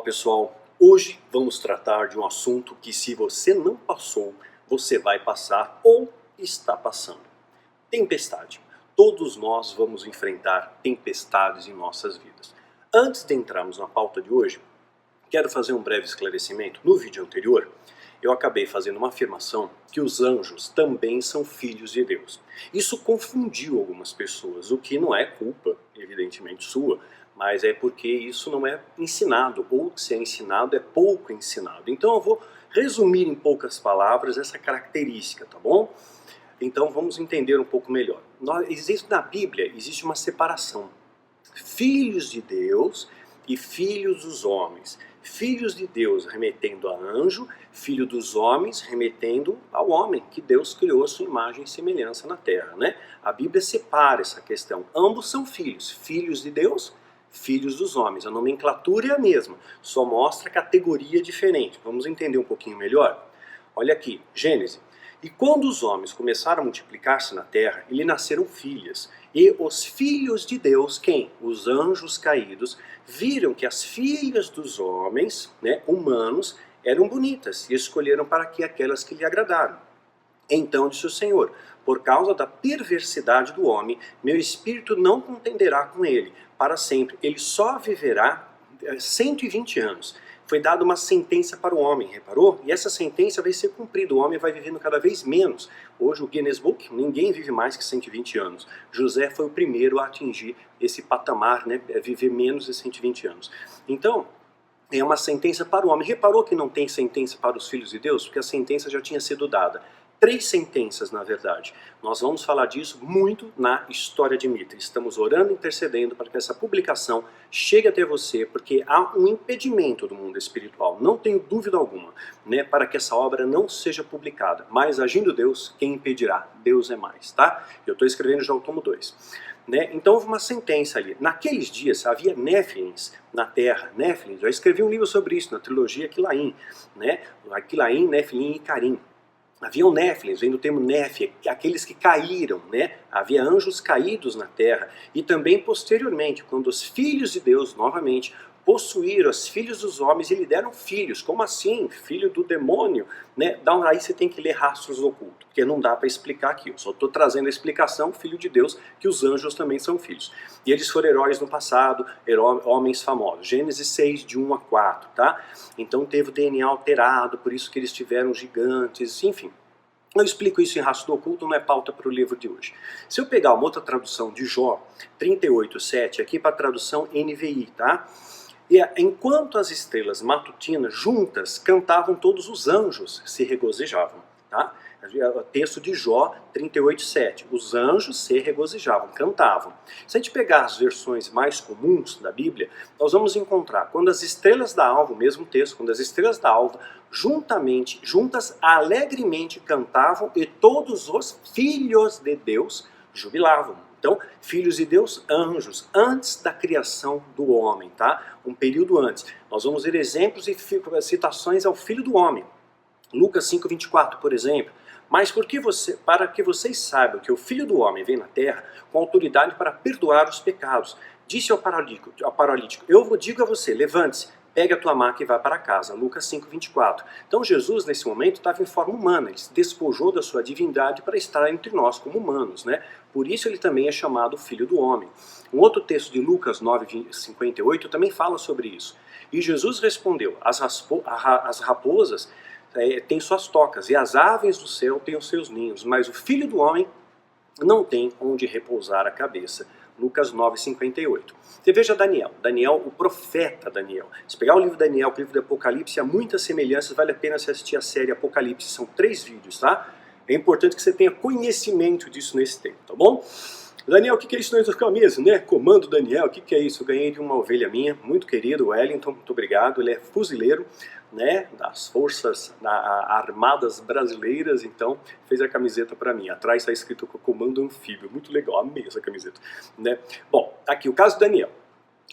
pessoal, hoje vamos tratar de um assunto que se você não passou, você vai passar ou está passando. Tempestade. Todos nós vamos enfrentar tempestades em nossas vidas. Antes de entrarmos na pauta de hoje, quero fazer um breve esclarecimento. No vídeo anterior, eu acabei fazendo uma afirmação que os anjos também são filhos de Deus. Isso confundiu algumas pessoas, o que não é culpa, evidentemente, sua, mas é porque isso não é ensinado, ou se é ensinado, é pouco ensinado. Então eu vou resumir em poucas palavras essa característica, tá bom? Então vamos entender um pouco melhor. Na Bíblia existe uma separação. Filhos de Deus e filhos dos homens. Filhos de Deus remetendo a anjo, filho dos homens remetendo ao homem, que Deus criou a sua imagem e semelhança na terra, né? A Bíblia separa essa questão. Ambos são filhos, filhos de Deus, filhos dos homens. A nomenclatura é a mesma, só mostra categoria diferente. Vamos entender um pouquinho melhor? Olha aqui, Gênesis. E quando os homens começaram a multiplicar-se na terra, lhe nasceram filhas. E os filhos de Deus, quem? Os anjos caídos, viram que as filhas dos homens, né, humanos, eram bonitas e escolheram para que aquelas que lhe agradaram. Então disse o Senhor, por causa da perversidade do homem, meu espírito não contenderá com ele para sempre. Ele só viverá 120 anos. Foi dada uma sentença para o homem, reparou? E essa sentença vai ser cumprida, o homem vai vivendo cada vez menos. Hoje o Guinness Book, ninguém vive mais que 120 anos. José foi o primeiro a atingir esse patamar, né, viver menos de 120 anos. Então, é uma sentença para o homem. Reparou que não tem sentença para os filhos de Deus? Porque a sentença já tinha sido dada. 3 sentenças, na verdade. Nós vamos falar disso muito na História de Mitra. Estamos orando e intercedendo para que essa publicação chegue até você, porque há um impedimento do mundo espiritual, não tenho dúvida alguma, né, para que essa obra não seja publicada. Mas agindo Deus, quem impedirá? Deus é mais, tá? Eu estou escrevendo já o tomo 2. Né? Então houve uma sentença ali. Naqueles dias havia Néfilins na terra. Néfilins, já escrevi um livro sobre isso na trilogia Aquilaim, né? Aquilaim, Néfilim e Carim. Haviam néfilins, vem do termo néfia, aqueles que caíram, né? Havia anjos caídos na terra. E também posteriormente, quando os filhos de Deus, novamente, possuíram os filhos dos homens e lhe deram filhos. Como assim? Filho do demônio? Né? Aí você tem que ler Rastros do Oculto, porque não dá para explicar aqui. Eu só estou trazendo a explicação, filho de Deus, que os anjos também são filhos. E eles foram heróis no passado, homens famosos. Gênesis 6, de 1 a 4, tá? Então teve o DNA alterado, por isso que eles tiveram gigantes, enfim. Eu explico isso em Rastros do Oculto, não é pauta para o livro de hoje. Se eu pegar uma outra tradução de Jó, 38:7, aqui para a tradução NVI, tá? E enquanto as estrelas matutinas juntas cantavam, todos os anjos se regozijavam, tá? O texto de Jó 38:7, os anjos se regozijavam, cantavam. Se a gente pegar as versões mais comuns da Bíblia, nós vamos encontrar quando as estrelas da alva, o mesmo texto, quando as estrelas da alva juntas alegremente cantavam e todos os filhos de Deus jubilavam. Então, filhos de Deus, anjos, antes da criação do homem, tá? Um período antes. Nós vamos ver exemplos e citações ao Filho do Homem. Lucas 5:24, por exemplo. Mas para que vocês saibam que o Filho do Homem vem na terra com autoridade para perdoar os pecados. Disse ao paralítico, eu digo a você, levante-se, pegue a tua maca e vá para casa. Lucas 5:24. Então Jesus, nesse momento, estava em forma humana. Ele se despojou da sua divindade para estar entre nós como humanos, né? Por isso ele também é chamado Filho do Homem. Um outro texto de Lucas 9:58 também fala sobre isso. E Jesus respondeu, as raposas têm suas tocas e as aves do céu têm os seus ninhos, mas o Filho do Homem não tem onde repousar a cabeça. Lucas 9:58. Você veja Daniel, o profeta Daniel. Se pegar o livro de Daniel, o livro do Apocalipse, há muitas semelhanças, vale a pena você assistir a série Apocalipse, são 3 vídeos, tá? É importante que você tenha conhecimento disso nesse tempo, tá bom? Daniel, o que é isso na sua camisa, né? Comando Daniel, o que é isso? Eu ganhei de uma ovelha minha, muito querido, o Wellington, muito obrigado. Ele é fuzileiro, né, das Forças Armadas Brasileiras, então fez a camiseta para mim. Atrás está escrito Comando Anfíbio, muito legal, amei essa camiseta, né? Bom, aqui o caso de Daniel.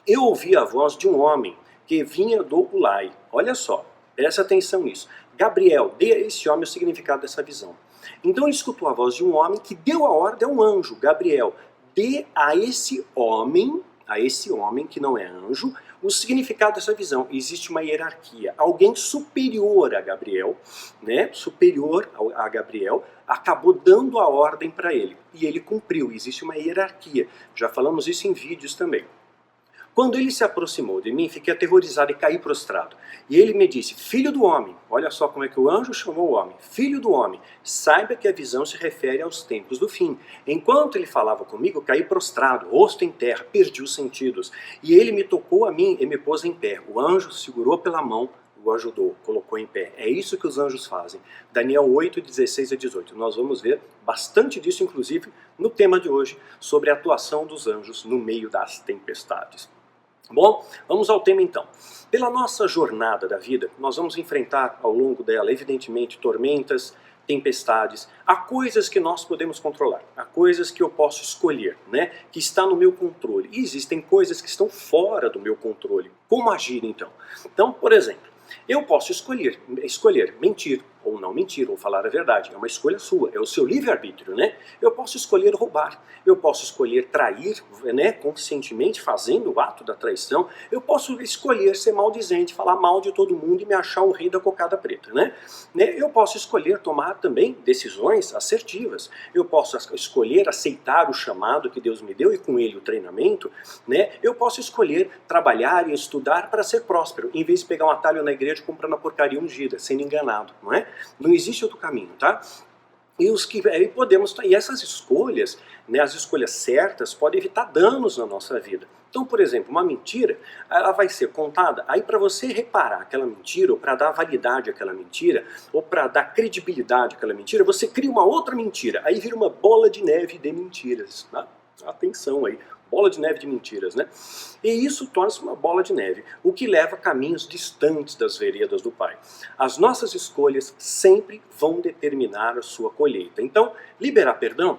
Eu ouvi a voz de um homem que vinha do Ulai. Olha só, presta atenção nisso. Gabriel, dê a esse homem o significado dessa visão. Então ele escutou a voz de um homem que deu a ordem a um anjo, Gabriel, dê a esse homem a esse homem que não é anjo o significado dessa visão. Existe uma hierarquia. Alguém superior a Gabriel, né, superior a Gabriel, acabou dando a ordem para ele. E ele cumpriu. Existe uma hierarquia. Já falamos isso em vídeos também. Quando ele se aproximou de mim, fiquei aterrorizado e caí prostrado. E ele me disse, filho do homem, olha só como é que o anjo chamou o homem, filho do homem, saiba que a visão se refere aos tempos do fim. Enquanto ele falava comigo, caí prostrado, rosto em terra, perdi os sentidos. E ele me tocou a mim e me pôs em pé. O anjo segurou pela mão, o ajudou, colocou em pé. É isso que os anjos fazem. Daniel 8, 16 a 18. Nós vamos ver bastante disso, inclusive, no tema de hoje, sobre a atuação dos anjos no meio das tempestades. Bom, vamos ao tema então. Pela nossa jornada da vida, nós vamos enfrentar ao longo dela, evidentemente, tormentas, tempestades. Há coisas que nós podemos controlar, há coisas que eu posso escolher, né? Que está no meu controle. E existem coisas que estão fora do meu controle. Como agir então? Então, por exemplo, eu posso escolher mentir ou não mentir, ou falar a verdade. É uma escolha sua, é o seu livre-arbítrio, né? Eu posso escolher roubar, eu posso escolher trair, né, conscientemente fazendo o ato da traição. Eu posso escolher ser maldizente, falar mal de todo mundo e me achar o rei da cocada preta, né? Eu posso escolher tomar também decisões assertivas. Eu posso escolher aceitar o chamado que Deus me deu e com ele o treinamento, né? Eu posso escolher trabalhar e estudar para ser próspero, em vez de pegar um atalho na igreja comprando a porcaria ungida, sendo enganado, não é? Não existe outro caminho, tá? E essas escolhas, né, as escolhas certas, podem evitar danos na nossa vida. Então, por exemplo, uma mentira, ela vai ser contada, aí para você reparar aquela mentira, ou para dar validade àquela mentira, ou para dar credibilidade àquela mentira, você cria uma outra mentira, aí vira uma bola de neve de mentiras, tá? Atenção aí. Bola de neve de mentiras, né? E isso torna-se uma bola de neve, o que leva a caminhos distantes das veredas do Pai. As nossas escolhas sempre vão determinar a sua colheita. Então, liberar perdão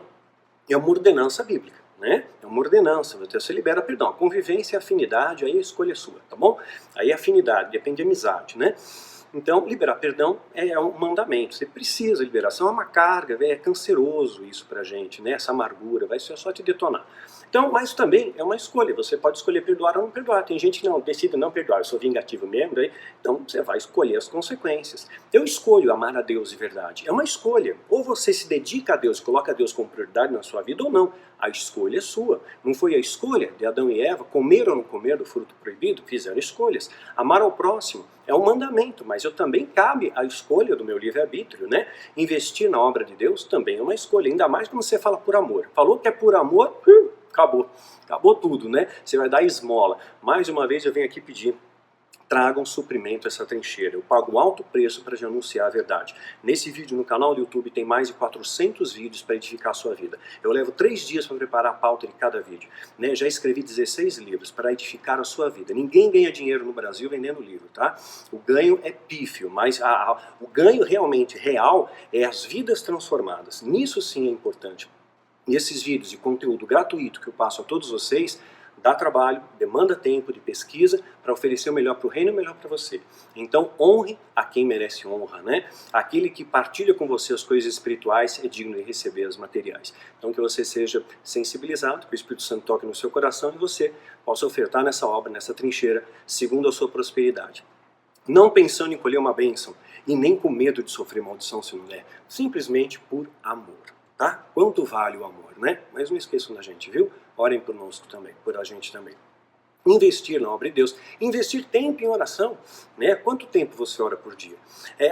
é uma ordenança bíblica, né? É uma ordenança, você libera perdão. A convivência e a afinidade, aí a escolha é sua, tá bom? Aí a afinidade, depende de amizade, né? Então, liberar perdão é um mandamento. Você precisa liberar. Senão é uma carga, é canceroso isso pra gente, né? Essa amargura, vai só te detonar. Então, mas também é uma escolha. Você pode escolher perdoar ou não perdoar. Tem gente que não decide não perdoar. Eu sou vingativo mesmo, daí, então você vai escolher as consequências. Eu escolho amar a Deus de verdade. É uma escolha. Ou você se dedica a Deus, coloca Deus como prioridade na sua vida ou não. A escolha é sua. Não foi a escolha de Adão e Eva comer ou não comer do fruto proibido? Fizeram escolhas. Amar ao próximo é um mandamento, mas eu também cabe a escolha do meu livre-arbítrio, né? Investir na obra de Deus também é uma escolha, ainda mais quando você fala por amor. Falou que é por amor, acabou. Acabou tudo, né? Você vai dar esmola. Mais uma vez eu venho aqui pedir, tragam suprimento a essa trincheira. Eu pago um alto preço para te anunciar a verdade. Nesse vídeo no canal do YouTube tem mais de 400 vídeos para edificar a sua vida. Eu levo 3 dias para preparar a pauta de cada vídeo, né? Já escrevi 16 livros para edificar a sua vida. Ninguém ganha dinheiro no Brasil vendendo livro, tá? O ganho é pífio, mas o ganho realmente real é as vidas transformadas. Nisso sim é importante. E esses vídeos de conteúdo gratuito que eu passo a todos vocês, dá trabalho, demanda tempo de pesquisa para oferecer o melhor para o reino e o melhor para você. Então honre a quem merece honra, né? Aquele que partilha com você as coisas espirituais é digno de receber as materiais. Então que você seja sensibilizado, que o Espírito Santo toque no seu coração e você possa ofertar nessa obra, nessa trincheira, segundo a sua prosperidade. Não pensando em colher uma bênção e nem com medo de sofrer maldição se não der, simplesmente por amor. Tá? Quanto vale o amor, né? Mas não esqueçam da gente, viu? Orem conosco também, por a gente também. Investir na obra de Deus, investir tempo em oração, né? Quanto tempo você ora por dia?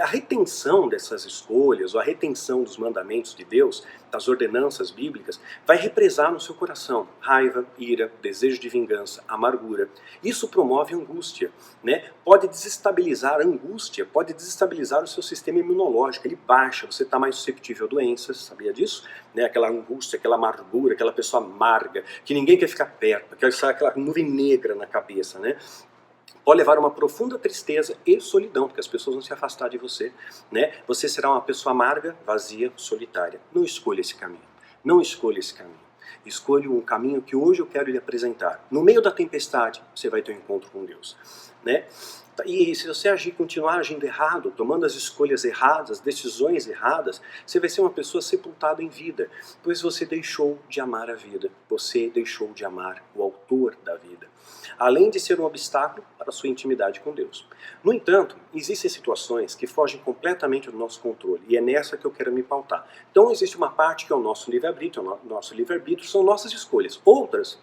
A retenção dessas escolhas, ou a retenção dos mandamentos de Deus, das ordenanças bíblicas, vai represar no seu coração raiva, ira, desejo de vingança, amargura. Isso promove angústia, né? Pode desestabilizar a angústia, pode desestabilizar o seu sistema imunológico, ele baixa, você está mais susceptível a doenças, sabia disso? Né? Aquela angústia, aquela amargura, aquela pessoa amarga, que ninguém quer ficar perto, aquela nuvem negra na cabeça, né? Pode levar a uma profunda tristeza e solidão, porque as pessoas vão se afastar de você, né? Você será uma pessoa amarga, vazia, solitária. Não escolha esse caminho. Não escolha esse caminho. Escolha um caminho que hoje eu quero lhe apresentar. No meio da tempestade, você vai ter um encontro com Deus, né? E se você continuar agindo errado, tomando as escolhas erradas, as decisões erradas, você vai ser uma pessoa sepultada em vida, pois você deixou de amar a vida, você deixou de amar o autor da vida. além de ser um obstáculo para a sua intimidade com Deus. No entanto, existem situações que fogem completamente do nosso controle, e é nessa que eu quero me pautar. Então existe uma parte que é o nosso livre-arbítrio, são nossas escolhas. Outras,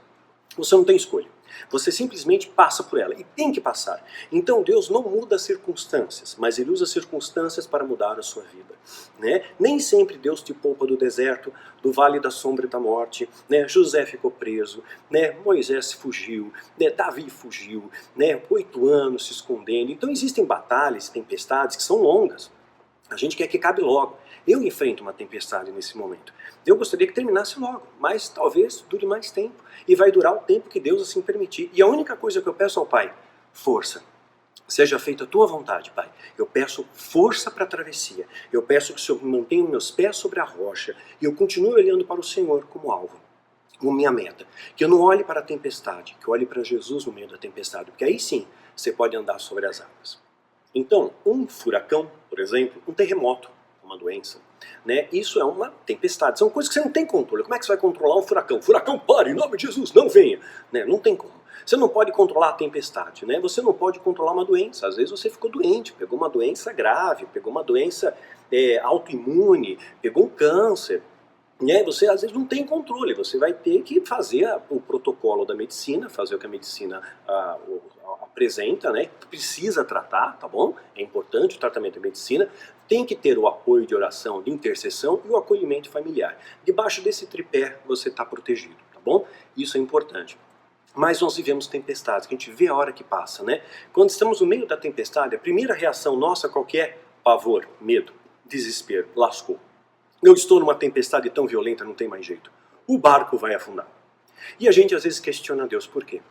você não tem escolha. Você simplesmente passa por ela, e tem que passar. Então Deus não muda as circunstâncias, mas Ele usa as circunstâncias para mudar a sua vida. Né? Nem sempre Deus te poupa do deserto, do vale da sombra e da morte. Né? José ficou preso, né? Moisés fugiu, né? Davi fugiu, né? 8 anos se escondendo. Então existem batalhas, tempestades que são longas. A gente quer que acabe logo. Eu enfrento uma tempestade nesse momento. Eu gostaria que terminasse logo, mas talvez dure mais tempo. E vai durar o tempo que Deus assim permitir. E a única coisa que eu peço ao Pai, força. Seja feita a tua vontade, Pai. Eu peço força para a travessia. Eu peço que o Senhor mantenha meus pés sobre a rocha. E eu continue olhando para o Senhor como alvo, como minha meta. Que eu não olhe para a tempestade, que eu olhe para Jesus no meio da tempestade. Porque aí sim, você pode andar sobre as águas. Então, um furacão, por exemplo, um terremoto, uma doença, né? Isso é uma tempestade, são coisas que você não tem controle. Como é que você vai controlar um furacão? Furacão, pare, em nome de Jesus, não venha! Né? Não tem como. Você não pode controlar a tempestade, né? Você não pode controlar uma doença. Às vezes você ficou doente, pegou uma doença grave, pegou uma doença autoimune, pegou um câncer. Né? Você às vezes não tem controle, você vai ter que fazer o protocolo da medicina, fazer o que a medicina apresenta, né? Precisa tratar, tá bom? É importante o tratamento da medicina, tem que ter o apoio de oração, de intercessão e o acolhimento familiar. Debaixo desse tripé você está protegido, tá bom? Isso é importante. Mas nós vivemos tempestades, que a gente vê a hora que passa, né? Quando estamos no meio da tempestade, a primeira reação nossa qual que é? Pavor, medo, desespero, lascou. Eu estou numa tempestade tão violenta, não tem mais jeito. O barco vai afundar. E a gente às vezes questiona a Deus, por quê?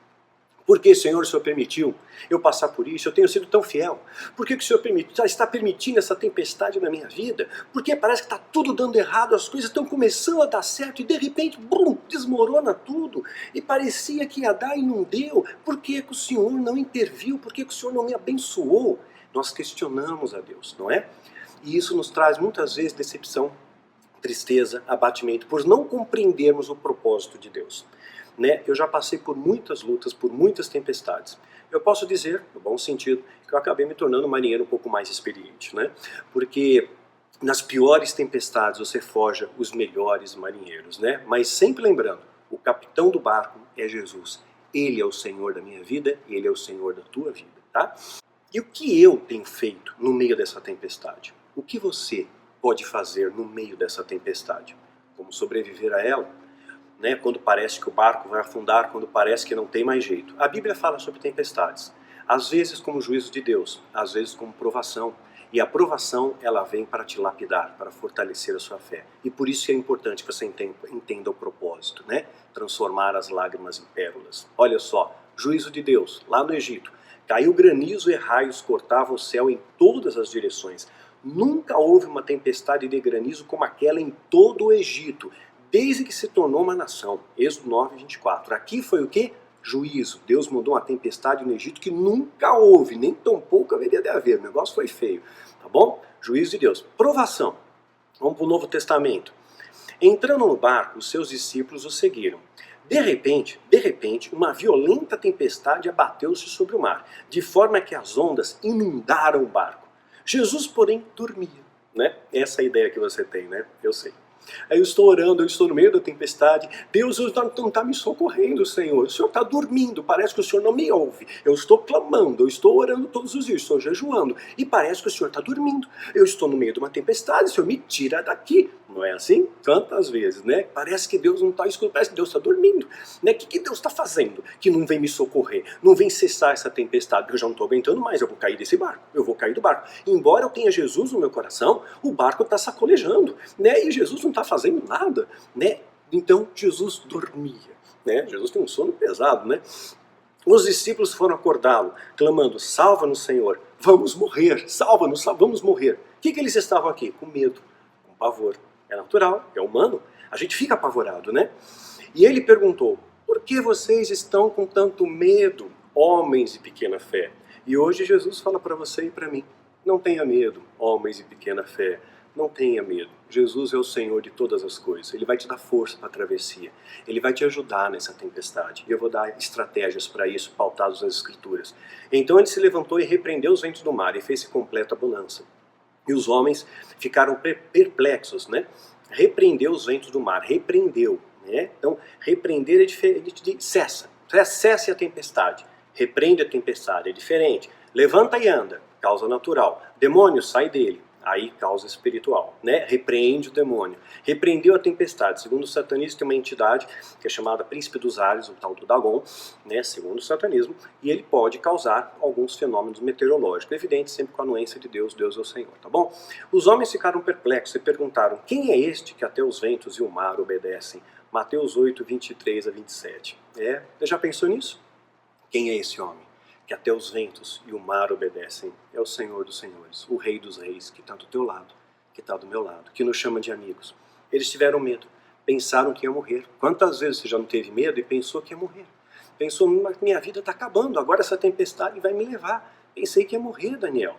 Por que, Senhor, o Senhor permitiu eu passar por isso? Eu tenho sido tão fiel. Por que o Senhor está permitindo essa tempestade na minha vida? Porque parece que está tudo dando errado, as coisas estão começando a dar certo e de repente, brum, desmorona tudo. E parecia que ia dar e não deu. Por que o Senhor não interviu? Por que o Senhor não me abençoou? Nós questionamos a Deus, não é? E isso nos traz muitas vezes decepção, tristeza, abatimento, por não compreendermos o propósito de Deus. Né? Eu já passei por muitas lutas, por muitas tempestades. Eu posso dizer, no bom sentido, que eu acabei me tornando um marinheiro um pouco mais experiente, né? Porque nas piores tempestades você forja os melhores marinheiros, né? Mas sempre lembrando, o capitão do barco é Jesus. Ele é o Senhor da minha vida e Ele é o Senhor da tua vida, tá? E o que eu tenho feito no meio dessa tempestade? O que você pode fazer no meio dessa tempestade? Como sobreviver a ela? Né, quando parece que o barco vai afundar, quando parece que não tem mais jeito. A Bíblia fala sobre tempestades, às vezes como juízo de Deus, às vezes como provação. E a provação, ela vem para te lapidar, para fortalecer a sua fé. E por isso é importante que você entenda o propósito, né? Transformar as lágrimas em pérolas. Olha só, juízo de Deus, lá no Egito. Caiu granizo e raios cortavam o céu em todas as direções. Nunca houve uma tempestade de granizo como aquela em todo o Egito, desde que se tornou uma nação. Êxodo 9, 24. Aqui foi o quê? Juízo. Deus mandou uma tempestade no Egito que nunca houve, nem tão pouco haveria de haver. O negócio foi feio, tá bom? Juízo de Deus. Provação. Vamos para o Novo Testamento. Entrando no barco, os seus discípulos o seguiram. De repente, uma violenta tempestade abateu-se sobre o mar, de forma que as ondas inundaram o barco. Jesus, porém, dormia, né? Essa é a ideia que você tem, né? Eu sei. Aí eu estou orando, eu estou no meio da tempestade, Deus não está me socorrendo, Senhor. O Senhor está dormindo, parece que o Senhor não me ouve. Eu estou clamando, eu estou orando todos os dias, estou jejuando, e parece que o Senhor está dormindo. Eu estou no meio de uma tempestade, o Senhor me tira daqui. Não é assim? Tantas vezes, né? Parece que Deus não está escutando, parece que Deus está dormindo. Né? O que Deus está fazendo que não vem me socorrer? Não vem cessar essa tempestade, porque eu já não estou aguentando mais, eu vou cair desse barco, eu vou cair do barco. Embora eu tenha Jesus no meu coração, o barco está sacolejando, né? E Jesus não está fazendo nada, né? Então Jesus dormia, né? Jesus tem um sono pesado, né? Os discípulos foram acordá-lo, clamando, salva-nos, Senhor, vamos morrer, salva-nos, vamos morrer. O que eles estavam aqui? Com medo, com pavor. É natural, é humano, a gente fica apavorado, né? E ele perguntou, por que vocês estão com tanto medo, homens de pequena fé? E hoje Jesus fala para você e para mim, não tenha medo, homens de pequena fé. Não tenha medo. Jesus é o Senhor de todas as coisas. Ele vai te dar força para a travessia. Ele vai te ajudar nessa tempestade. E eu vou dar estratégias para isso, pautadas nas Escrituras. Então ele se levantou e repreendeu os ventos do mar e fez-se completa bonança. E os homens ficaram perplexos, né? Repreendeu os ventos do mar, repreendeu, né? Então, repreender é diferente de cessa. Cesse a tempestade. Repreende a tempestade, é diferente. Levanta e anda, causa natural. Demônio, sai dele. Aí, causa espiritual, né? Repreende o demônio. Repreendeu a tempestade. Segundo o satanismo, tem uma entidade que é chamada Príncipe dos Ares, o tal do Dagon, né? Segundo o satanismo, e ele pode causar alguns fenômenos meteorológicos. Evidente, sempre com a anuência de Deus, Deus é o Senhor, tá bom? Os homens ficaram perplexos e perguntaram, quem é este que até os ventos e o mar obedecem? Mateus 8, 23 a 27. Você já pensou nisso? Quem é esse homem? Que até os ventos e o mar obedecem, é o Senhor dos Senhores, o Rei dos Reis, que está do teu lado, que está do meu lado, que nos chama de amigos. Eles tiveram medo, pensaram que ia morrer. Quantas vezes você já não teve medo e pensou que ia morrer? Pensou, minha vida está acabando, agora essa tempestade vai me levar. Pensei que ia morrer, Daniel.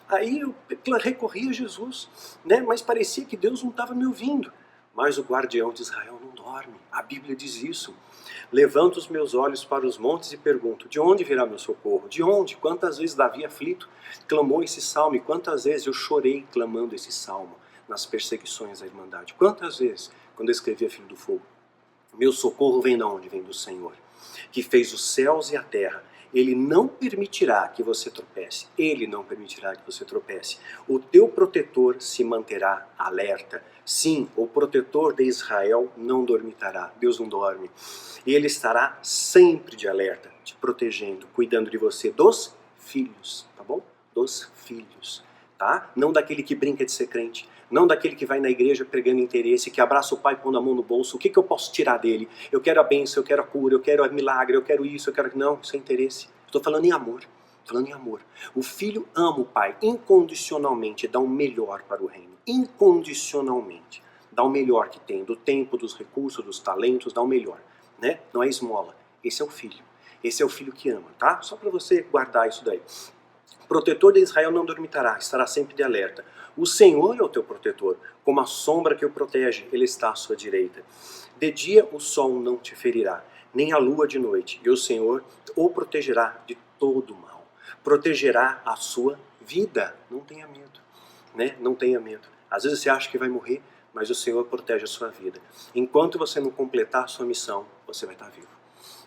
Aí eu recorri a Jesus, né? Mas parecia que Deus não estava me ouvindo. Mas o guardião de Israel não dorme, a Bíblia diz isso. Levanto os meus olhos para os montes e pergunto, de onde virá meu socorro? De onde? Quantas vezes Davi aflito clamou esse salmo e quantas vezes eu chorei clamando esse salmo nas perseguições da Irmandade? Quantas vezes, quando eu escrevia Filho do Fogo? Meu socorro vem de onde? Vem do Senhor, que fez os céus e a terra. Ele não permitirá que você tropece. Ele não permitirá que você tropece. O teu protetor se manterá alerta. Sim, o protetor de Israel não dormitará. Deus não dorme. E ele estará sempre de alerta, te protegendo, cuidando de você, dos filhos, tá bom? Dos filhos, tá? Não daquele que brinca de ser crente. Não daquele que vai na igreja pregando interesse, que abraça o pai pondo a mão no bolso. O que eu posso tirar dele? Eu quero a bênção, eu quero a cura, eu quero a milagre, eu quero isso, eu quero... Não, isso é interesse. Estou falando em amor. Falando em amor. O filho ama o pai incondicionalmente, dá o melhor para o reino. Incondicionalmente. Dá o melhor que tem, do tempo, dos recursos, dos talentos, dá o melhor. Né? Não é esmola. Esse é o filho. Esse é o filho que ama, tá? Só para você guardar isso daí. O protetor de Israel não dormitará, estará sempre de alerta. O Senhor é o teu protetor, como a sombra que o protege, ele está à sua direita. De dia o sol não te ferirá, nem a lua de noite, e o Senhor o protegerá de todo mal. Protegerá a sua vida. Não tenha medo, né? Não tenha medo. Às vezes você acha que vai morrer, mas o Senhor protege a sua vida. Enquanto você não completar a sua missão, você vai estar vivo.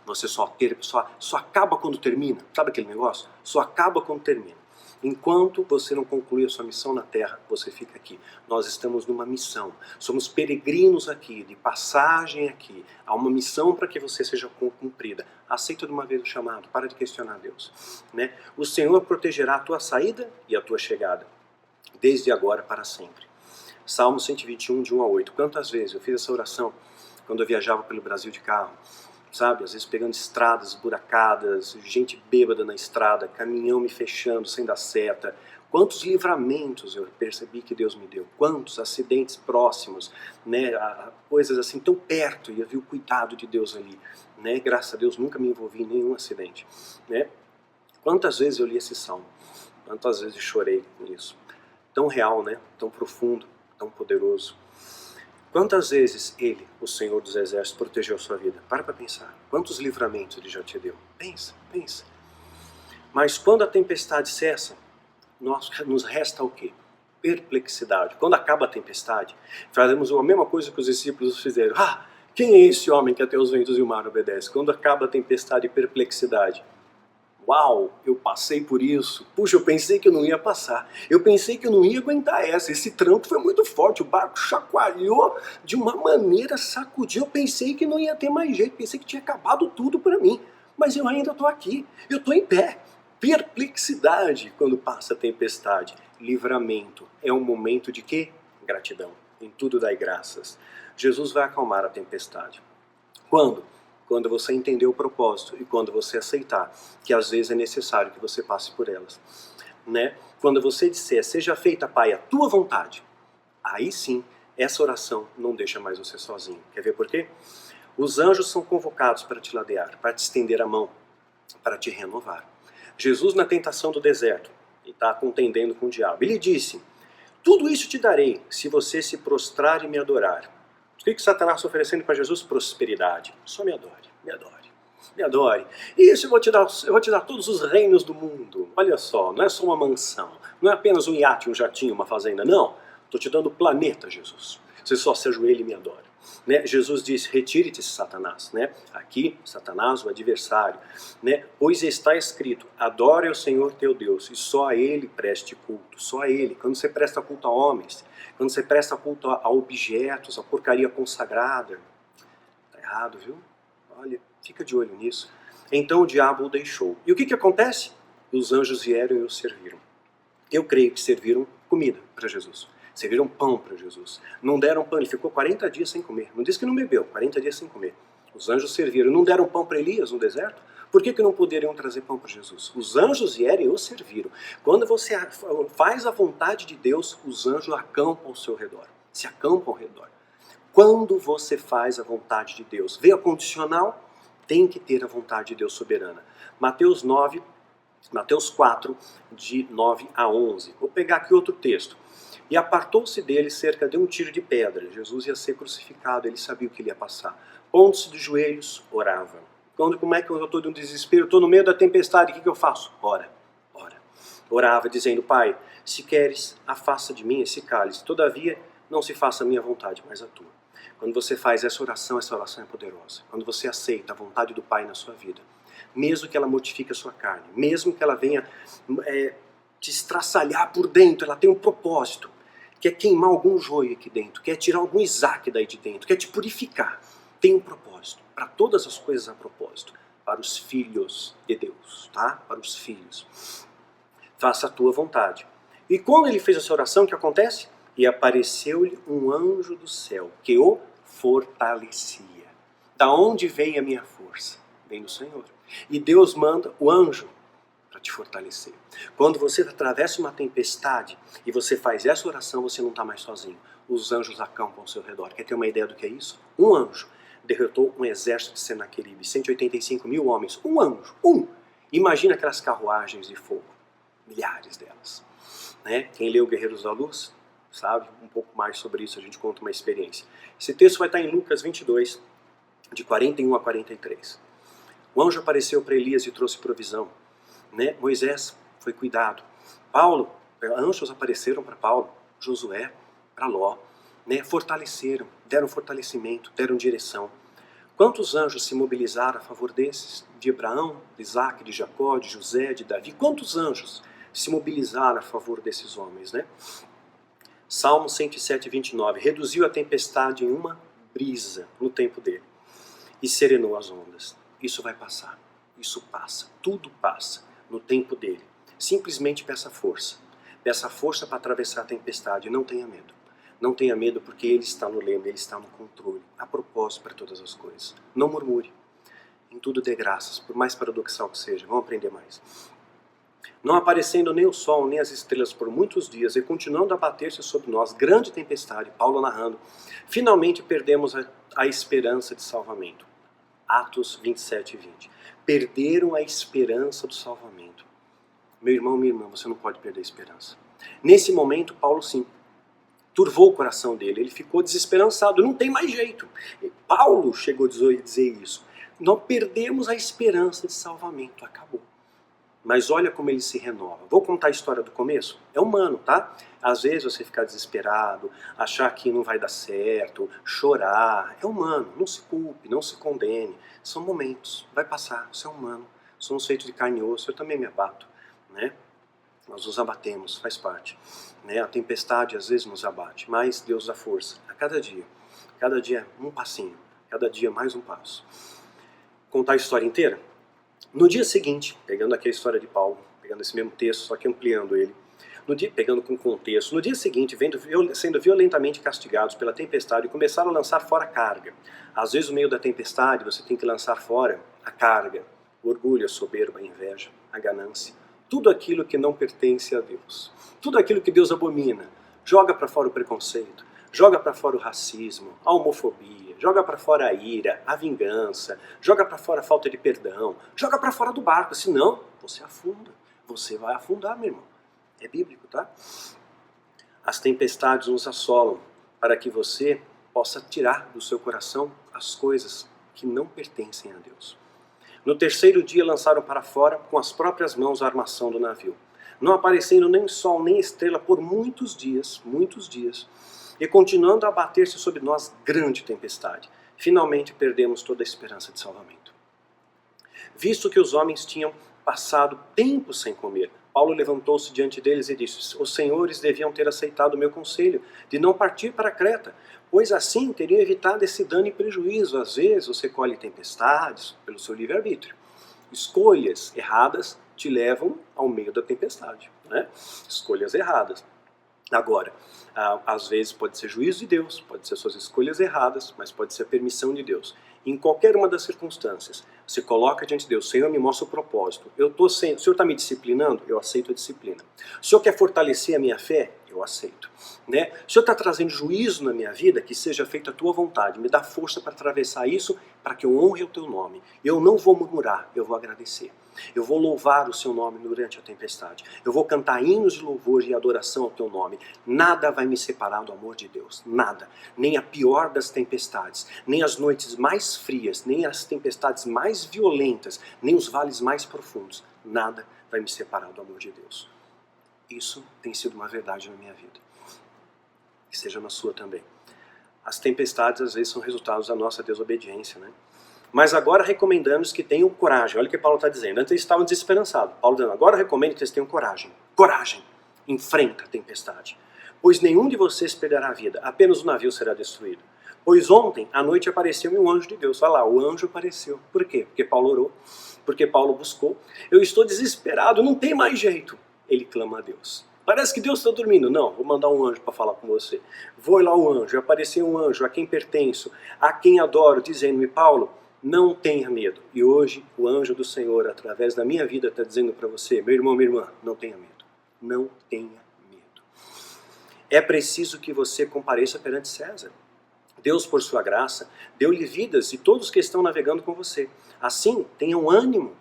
Você só acaba quando termina. Sabe aquele negócio? Só acaba quando termina. Enquanto você não concluir a sua missão na Terra, você fica aqui. Nós estamos numa missão. Somos peregrinos aqui, de passagem aqui. Há uma missão para que você seja cumprida. Aceita de uma vez o chamado. Para de questionar Deus. Né? O Senhor protegerá a tua saída e a tua chegada. Desde agora para sempre. Salmo 121, de 1 a 8. Quantas vezes eu fiz essa oração quando eu viajava pelo Brasil de carro? Sabe, às vezes pegando estradas buracadas, gente bêbada na estrada, caminhão me fechando sem dar seta. Quantos livramentos eu percebi que Deus me deu, quantos acidentes próximos, né, coisas assim tão perto, e eu vi o cuidado de Deus ali, né, graças a Deus nunca me envolvi em nenhum acidente, né. Quantas vezes eu li esse salmo, quantas vezes chorei com isso, tão real, né, tão profundo, tão poderoso. Quantas vezes Ele, o Senhor dos Exércitos, protegeu a sua vida? Para pensar. Quantos livramentos Ele já te deu? Pensa, pensa. Mas quando a tempestade cessa, nos resta o quê? Perplexidade. Quando acaba a tempestade, fazemos a mesma coisa que os discípulos fizeram. Quem é esse homem que até os ventos e o mar obedece? Quando acaba a tempestade e perplexidade. Uau, eu passei por isso. Puxa, eu pensei que eu não ia passar. Eu pensei que eu não ia aguentar essa. Esse tranco foi muito forte. O barco chacoalhou de uma maneira, sacudiu. Eu pensei que não ia ter mais jeito. Pensei que tinha acabado tudo para mim. Mas eu ainda estou aqui. Eu estou em pé. Perplexidade quando passa a tempestade. Livramento. É um momento de quê? Gratidão. Em tudo dai graças. Jesus vai acalmar a tempestade. Quando? Quando você entender o propósito e quando você aceitar que às vezes é necessário que você passe por elas. Né? Quando você disser, seja feita, Pai, a tua vontade, aí sim, essa oração não deixa mais você sozinho. Quer ver por quê? Os anjos são convocados para te ladear, para te estender a mão, para te renovar. Jesus na tentação do deserto, ele está contendendo com o diabo. Ele disse, Tudo isso te darei, se você se prostrar e me adorar. O que Satanás está oferecendo para Jesus? Prosperidade. Só me adore, me adore. Me adore. Isso, eu vou te dar todos os reinos do mundo. Olha só, não é só uma mansão, não é apenas um iate, um jatinho, uma fazenda, não. Estou te dando o planeta, Jesus. Você só se ajoelha e me adora. Né? Jesus diz, retire-te, Satanás. Né? Aqui, Satanás, o adversário. Né? Pois está escrito, adore ao Senhor teu Deus, e só a Ele preste culto. Só a Ele. Quando você presta culto a homens, quando você presta culto a objetos, a porcaria consagrada, está errado, viu? Olha, fica de olho nisso. Então o diabo o deixou. E o que acontece? Os anjos vieram e o serviram. Eu creio que serviram comida para Jesus. Serviram pão para Jesus. Não deram pão, ele ficou 40 dias sem comer. Não diz que não bebeu, 40 dias sem comer. Os anjos serviram. Não deram pão para Elias no deserto? Por que não poderiam trazer pão para Jesus? Os anjos vieram e o serviram. Quando você faz a vontade de Deus, os anjos acampam ao seu redor. Se acampam ao redor. Quando você faz a vontade de Deus, veio a condicional, tem que ter a vontade de Deus soberana. Mateus 4, de 9 a 11. Vou pegar aqui outro texto. E apartou-se dele cerca de um tiro de pedra. Jesus ia ser crucificado, ele sabia o que ele ia passar. Pondo-se de joelhos, orava. Como é que eu estou de um desespero, estou no meio da tempestade, o que eu faço? Ora. Orava dizendo, Pai, se queres, afasta de mim esse cálice. Todavia, não se faça a minha vontade, mas a tua. Quando você faz essa oração é poderosa. Quando você aceita a vontade do Pai na sua vida, mesmo que ela mortifique a sua carne, mesmo que ela venha te estraçalhar por dentro, ela tem um propósito, quer queimar algum joio aqui dentro, quer tirar algum Isaac daí de dentro, quer te purificar, tem um propósito. Para todas as coisas há propósito. Para os filhos de Deus, tá? Para os filhos. Faça a tua vontade. E quando ele fez essa oração, o que acontece? E apareceu-lhe um anjo do céu, que o fortalecia. Da onde vem a minha força? Vem do Senhor. E Deus manda o anjo para te fortalecer. Quando você atravessa uma tempestade e você faz essa oração, você não está mais sozinho. Os anjos acampam ao seu redor. Quer ter uma ideia do que é isso? Um anjo derrotou um exército de Senaqueribe, 185 mil homens. Um anjo, um! Imagina aquelas carruagens de fogo, milhares delas. Né? Quem leu Guerreiros da Luz sabe um pouco mais sobre isso, a gente conta uma experiência. Esse texto vai estar em Lucas 22, de 41 a 43. O anjo apareceu para Elias e trouxe provisão. Né? Moisés foi cuidado. Anjos apareceram para Paulo, Josué, para Ló. Né? Fortaleceram, deram fortalecimento, deram direção. Quantos anjos se mobilizaram a favor desses? De Abraão, de Isaac, de Jacó, de José, de Davi. Quantos anjos se mobilizaram a favor desses homens? Né? Salmo 107, 29. Reduziu a tempestade em uma brisa no tempo dele e serenou as ondas. Isso vai passar. Isso passa. Tudo passa no tempo dele. Simplesmente peça força. Peça força para atravessar a tempestade. Não tenha medo. Não tenha medo porque ele está no leme, ele está no controle. Há propósito para todas as coisas. Não murmure. Em tudo dê graças, por mais paradoxal que seja. Vamos aprender mais. Não aparecendo nem o sol, nem as estrelas por muitos dias, e continuando a bater-se sobre nós, grande tempestade, Paulo narrando, finalmente perdemos a esperança de salvamento. Atos 27 e 20. Perderam a esperança do salvamento. Meu irmão, minha irmã, você não pode perder a esperança. Nesse momento, Paulo sim, turvou o coração dele, ele ficou desesperançado, não tem mais jeito. Paulo chegou a dizer isso. Nós perdemos a esperança de salvamento, acabou. Mas olha como ele se renova. Vou contar a história do começo? É humano, tá? Às vezes você ficar desesperado, achar que não vai dar certo, chorar. É humano, não se culpe, não se condene. São momentos, vai passar, você é humano. Somos feitos de carne e osso, eu também me abato. Né? Nós nos abatemos, faz parte. Né? A tempestade às vezes nos abate, mas Deus dá força. A cada dia um passinho, cada dia mais um passo. Contar a história inteira? No dia seguinte, pegando aqui a história de Paulo, pegando esse mesmo texto, só que ampliando ele, pegando com contexto, no dia seguinte, sendo violentamente castigados pela tempestade, começaram a lançar fora a carga. Às vezes, no meio da tempestade, você tem que lançar fora a carga, o orgulho, a soberba, a inveja, a ganância, tudo aquilo que não pertence a Deus, tudo aquilo que Deus abomina. Joga para fora o preconceito, joga para fora o racismo, a homofobia, joga para fora a ira, a vingança, joga para fora a falta de perdão, joga para fora do barco, senão você afunda. Você vai afundar, meu irmão. É bíblico, tá? As tempestades nos assolam para que você possa tirar do seu coração as coisas que não pertencem a Deus. No terceiro dia lançaram para fora com as próprias mãos a armação do navio, não aparecendo nem sol nem estrela por muitos dias, e continuando a abater-se sobre nós grande tempestade. Finalmente perdemos toda a esperança de salvamento. Visto que os homens tinham passado tempo sem comer, Paulo levantou-se diante deles e disse: os senhores deviam ter aceitado o meu conselho de não partir para Creta, pois assim teriam evitado esse dano e prejuízo. Às vezes você colhe tempestades pelo seu livre-arbítrio. Escolhas erradas te levam ao meio da tempestade, né? Escolhas erradas. Agora, às vezes pode ser juízo de Deus, pode ser suas escolhas erradas, mas pode ser a permissão de Deus. Em qualquer uma das circunstâncias, você coloca diante de Deus: Senhor, me mostra o propósito. O Senhor está me disciplinando? Eu aceito a disciplina. O Senhor quer fortalecer a minha fé? Eu aceito. Né? O Senhor está trazendo juízo na minha vida? Que seja feita a tua vontade. Me dá força para atravessar isso, para que eu honre o teu nome. Eu não vou murmurar, eu vou agradecer. Eu vou louvar o seu nome durante a tempestade. Eu vou cantar hinos de louvor e adoração ao teu nome. Nada vai me separar do amor de Deus. Nada. Nem a pior das tempestades, nem as noites mais frias, nem as tempestades mais violentas, nem os vales mais profundos. Nada vai me separar do amor de Deus. Isso tem sido uma verdade na minha vida. Que seja na sua também. As tempestades às vezes são resultados da nossa desobediência, né? Mas agora recomendamos que tenham coragem. Olha o que Paulo está dizendo. Antes eles estavam desesperançados. Paulo dizendo: agora recomendo que eles tenham coragem. Coragem. Enfrenta a tempestade. Pois nenhum de vocês perderá a vida. Apenas o navio será destruído. Pois ontem à noite apareceu-me um anjo de Deus. Olha lá, o anjo apareceu. Por quê? Porque Paulo orou. Porque Paulo buscou. Eu estou desesperado, não tem mais jeito. Ele clama a Deus. Parece que Deus está dormindo. Não, vou mandar um anjo para falar com você. Foi lá o anjo. Apareceu um anjo a quem pertenço, a quem adoro, dizendo-me: Paulo, não tenha medo. E hoje o anjo do Senhor, através da minha vida, está dizendo para você: meu irmão, minha irmã, não tenha medo. Não tenha medo. É preciso que você compareça perante César. Deus, por sua graça, deu-lhe vidas e todos que estão navegando com você. Assim, tenham ânimo,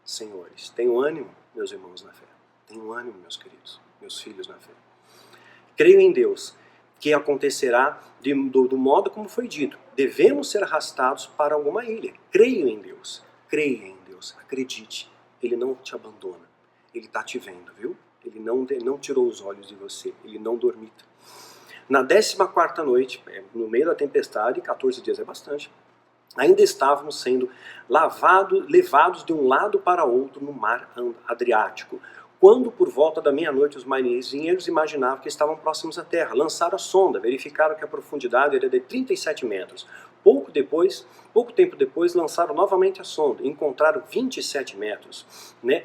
senhores. Tenham ânimo, meus irmãos na fé. Tenham ânimo, meus queridos, meus filhos na fé. Creio em Deus, que acontecerá do modo como foi dito. Devemos ser arrastados para alguma ilha. Creio em Deus. Creia em Deus. Acredite. Ele não te abandona. Ele está te vendo, viu? Ele não tirou os olhos de você. Ele não dormita. Na 14ª noite, no meio da tempestade, 14 dias é bastante, ainda estávamos sendo levados de um lado para outro no mar Adriático. Quando, por volta da meia-noite, os marinheiros imaginavam que estavam próximos à terra, lançaram a sonda, verificaram que a profundidade era de 37 metros. Pouco tempo depois, lançaram novamente a sonda e encontraram 27 metros. Né?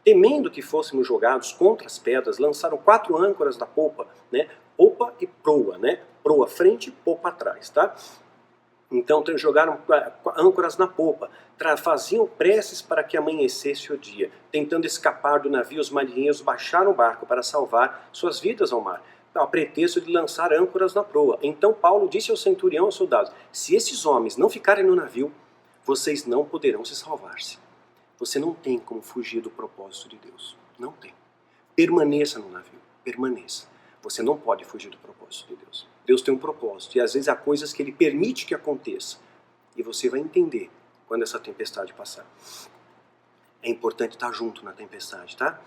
Temendo que fôssemos jogados contra as pedras, lançaram 4 âncoras da popa, né? Popa e proa, né? Proa frente e popa atrás, tá? Então jogaram âncoras na popa, faziam preces para que amanhecesse o dia. Tentando escapar do navio, os marinheiros baixaram o barco para salvar suas vidas ao mar, a pretexto de lançar âncoras na proa. Então Paulo disse ao centurião e aos soldados: se esses homens não ficarem no navio, vocês não poderão se salvar-se. Você não tem como fugir do propósito de Deus. Não tem. Permaneça no navio. Permaneça. Você não pode fugir do propósito de Deus. Deus tem um propósito. E às vezes há coisas que Ele permite que aconteça. E você vai entender quando essa tempestade passar. É importante estar junto na tempestade, tá?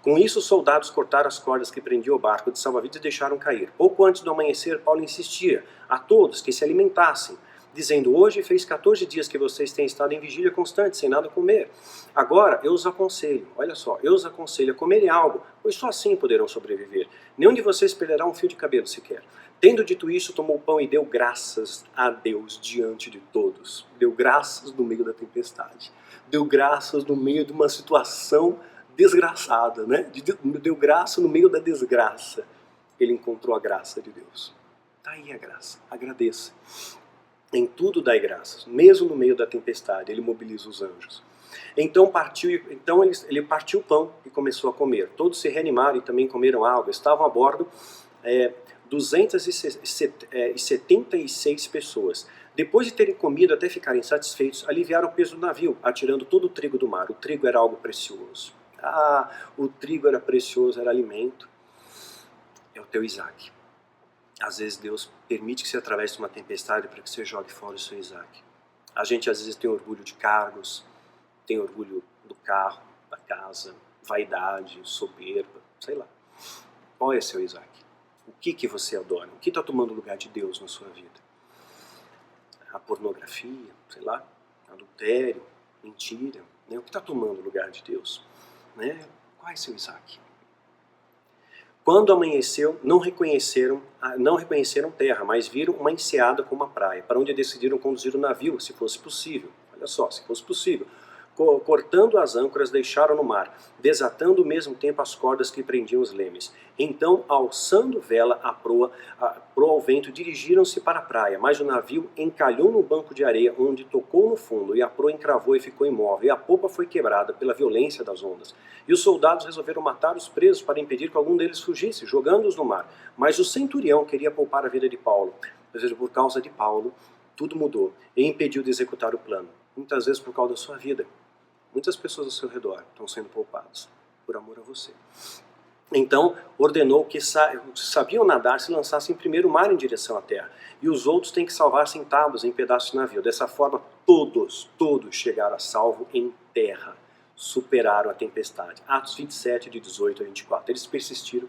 Com isso, os soldados cortaram as cordas que prendiam o barco de salva-vidas e deixaram cair. Pouco antes do amanhecer, Paulo insistia a todos que se alimentassem, dizendo: hoje fez 14 dias que vocês têm estado em vigília constante, sem nada comer. Agora eu os aconselho, olha só, eu os aconselho a comerem algo, pois só assim poderão sobreviver. Nenhum de vocês perderá um fio de cabelo sequer. Tendo dito isso, tomou o pão e deu graças a Deus diante de todos. Deu graças no meio da tempestade. Deu graças no meio de uma situação desgraçada, né? Deu graça no meio da desgraça. Ele encontrou a graça de Deus. Está aí a graça. Agradeça. Em tudo dai graças, mesmo no meio da tempestade, ele mobiliza os anjos. Então ele partiu o pão e começou a comer. Todos se reanimaram e também comeram água. Estavam a bordo 276 pessoas. Depois de terem comido até ficarem satisfeitos, aliviaram o peso do navio, atirando todo o trigo do mar. O trigo era algo precioso. O trigo era precioso, era alimento. é o teu Isaac. Às vezes Deus permite que você atravesse uma tempestade para que você jogue fora o seu Isaac. A gente às vezes tem orgulho de cargos, tem orgulho do carro, da casa, vaidade, soberba, sei lá. Qual é seu Isaac? O que você adora? O que está tomando o lugar de Deus na sua vida? A pornografia, sei lá, adultério, mentira, né? O que está tomando o lugar de Deus? Né? Qual é seu Isaac? Quando amanheceu, não reconheceram terra, mas viram uma enseada com uma praia, para onde decidiram conduzir o navio, se fosse possível. Olha só, se fosse possível. Cortando as âncoras, deixaram no mar, desatando ao mesmo tempo as cordas que prendiam os lemes. Então, alçando vela à proa ao vento, dirigiram-se para a praia, mas o navio encalhou no banco de areia, onde tocou no fundo, e a proa encravou e ficou imóvel, e a popa foi quebrada pela violência das ondas. E os soldados resolveram matar os presos para impedir que algum deles fugisse, jogando-os no mar. Mas o centurião queria poupar a vida de Paulo. Ou seja, por causa de Paulo, tudo mudou, e impediu de executar o plano. Muitas vezes por causa da sua vida. Muitas pessoas ao seu redor estão sendo poupadas por amor a você. Então, ordenou que sabiam nadar se lançassem primeiro o mar em direção à terra. E os outros têm que salvar-se em tábuas, em pedaços de navio. Dessa forma, todos chegaram a salvo em terra. Superaram a tempestade. Atos 27, de 18 a 24. Eles persistiram,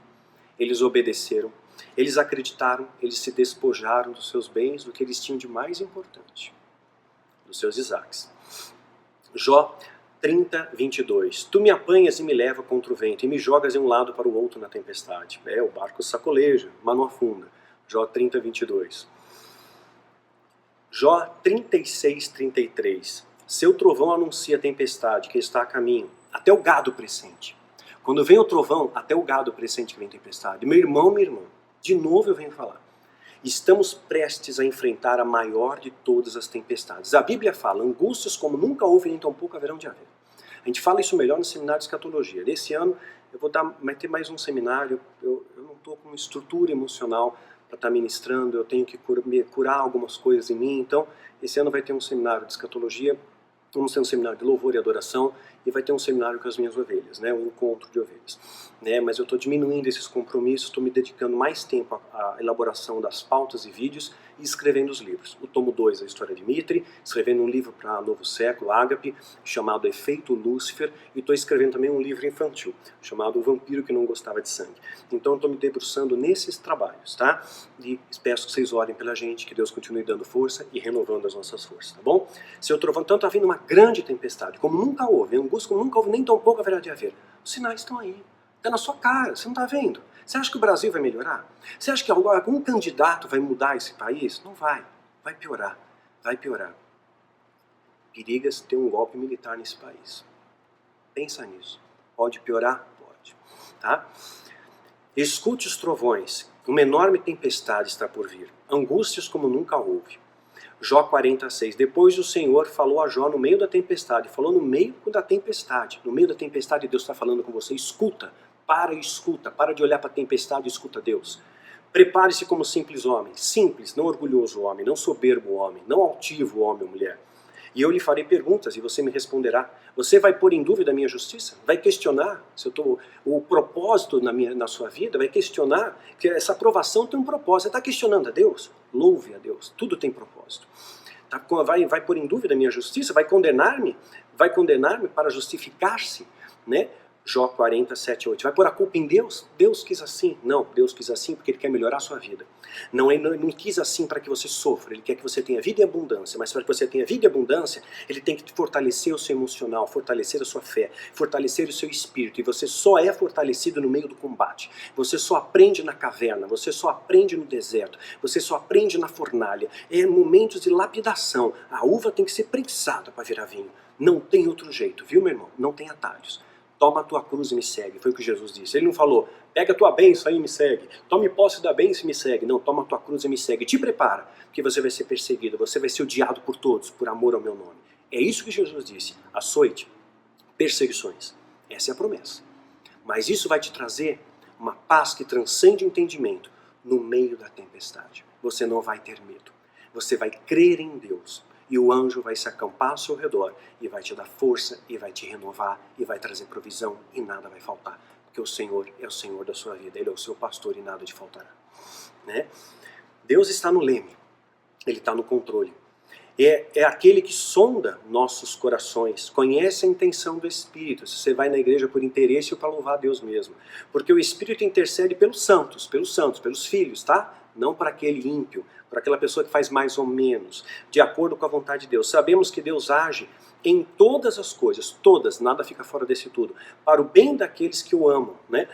eles obedeceram, eles acreditaram, eles se despojaram dos seus bens, do que eles tinham de mais importante, dos seus Isaques. Jó 30, 22. Tu me apanhas e me leva contra o vento, e me jogas de um lado para o outro na tempestade. O barco sacoleja, mas não afunda. Jó 30, 22. Jó 36, 33. Seu trovão anuncia a tempestade que está a caminho, até o gado pressente. Quando vem o trovão, até o gado pressente que vem tempestade. Meu irmão, minha irmã, de novo eu venho falar. Estamos prestes a enfrentar a maior de todas as tempestades. A Bíblia fala, angústias como nunca houve, nem tampouco haverão de haver. A gente fala isso melhor no seminário de escatologia. Nesse ano, vai ter mais um seminário, eu não estou com estrutura emocional para estar ministrando, eu tenho que curar algumas coisas em mim, então esse ano vai ter um seminário de escatologia, vamos ter um seminário de louvor e adoração, e vai ter um seminário com as minhas ovelhas, né, um encontro de ovelhas. Mas eu estou diminuindo esses compromissos, estou me dedicando mais tempo à elaboração das pautas e vídeos e escrevendo os livros. O tomo 2, a história de Mitre, escrevendo um livro para Novo Século, Ágape, chamado Efeito Lúcifer, e estou escrevendo também um livro infantil, chamado O Vampiro que Não Gostava de Sangue. Então eu estou me debruçando nesses trabalhos, tá? E peço que vocês orem pela gente, que Deus continue dando força e renovando as nossas forças, tá bom? Seu trovão, então está vindo uma grande tempestade, como nunca houve, angústia como nunca houve, nem tão pouco haverá de haver. Os sinais estão aí. Está na sua cara, você não está vendo. Você acha que o Brasil vai melhorar? Você acha que algum candidato vai mudar esse país? Não vai. Vai piorar. Vai piorar. Periga-se ter um golpe militar nesse país. Pensa nisso. Pode piorar? Pode. Tá? Escute os trovões. Uma enorme tempestade está por vir. Angústias como nunca houve. Jó 46. Depois o Senhor falou a Jó no meio da tempestade. Falou no meio da tempestade. No meio da tempestade Deus está falando com você. Escuta. Para e escuta. Para de olhar para a tempestade e escuta Deus. Prepare-se como simples homem. Simples, não orgulhoso homem. Não soberbo homem. Não altivo homem ou mulher. E eu lhe farei perguntas e você me responderá. Você vai pôr em dúvida a minha justiça? Vai questionar se o propósito na sua vida? Vai questionar que essa aprovação tem um propósito. Você está questionando a Deus? Louve a Deus. Tudo tem propósito. Tá? Vai pôr em dúvida a minha justiça? Vai condenar-me? Vai condenar-me para justificar-se? Né? Jó 47, 8. Vai pôr a culpa em Deus? Deus quis assim. Não, Deus quis assim porque Ele quer melhorar a sua vida. Ele não quis assim para que você sofra. Ele quer que você tenha vida e abundância. Mas para que você tenha vida e abundância, Ele tem que fortalecer o seu emocional, fortalecer a sua fé, fortalecer o seu espírito. E você só é fortalecido no meio do combate. Você só aprende na caverna, você só aprende no deserto, você só aprende na fornalha. É momentos de lapidação. A uva tem que ser prensada para virar vinho. Não tem outro jeito, viu, meu irmão? Não tem atalhos. Toma a tua cruz e me segue, foi o que Jesus disse. Ele não falou, pega a tua bênção aí e me segue. Tome posse da bênção e me segue. Não, toma a tua cruz e me segue. Te prepara, porque você vai ser perseguido, você vai ser odiado por todos, por amor ao meu nome. É isso que Jesus disse. Açoite, perseguições. Essa é a promessa. Mas isso vai te trazer uma paz que transcende o entendimento no meio da tempestade. Você não vai ter medo. Você vai crer em Deus. E o anjo vai se acampar ao seu redor e vai te dar força, e vai te renovar, e vai trazer provisão, e nada vai faltar. Porque porque o Senhor é o Senhor da sua vida, Ele é o seu pastor e nada te faltará. Né? Deus está no leme, Ele está no controle. É aquele que sonda nossos corações, conhece a intenção do Espírito. Se você vai na igreja por interesse ou para louvar a Deus mesmo. Porque o Espírito intercede pelos santos, pelos filhos, tá? Não para aquele ímpio, para aquela pessoa que faz mais ou menos, de acordo com a vontade de Deus. Sabemos que Deus age em todas as coisas, todas, nada fica fora desse tudo, para o bem daqueles que o amam, né?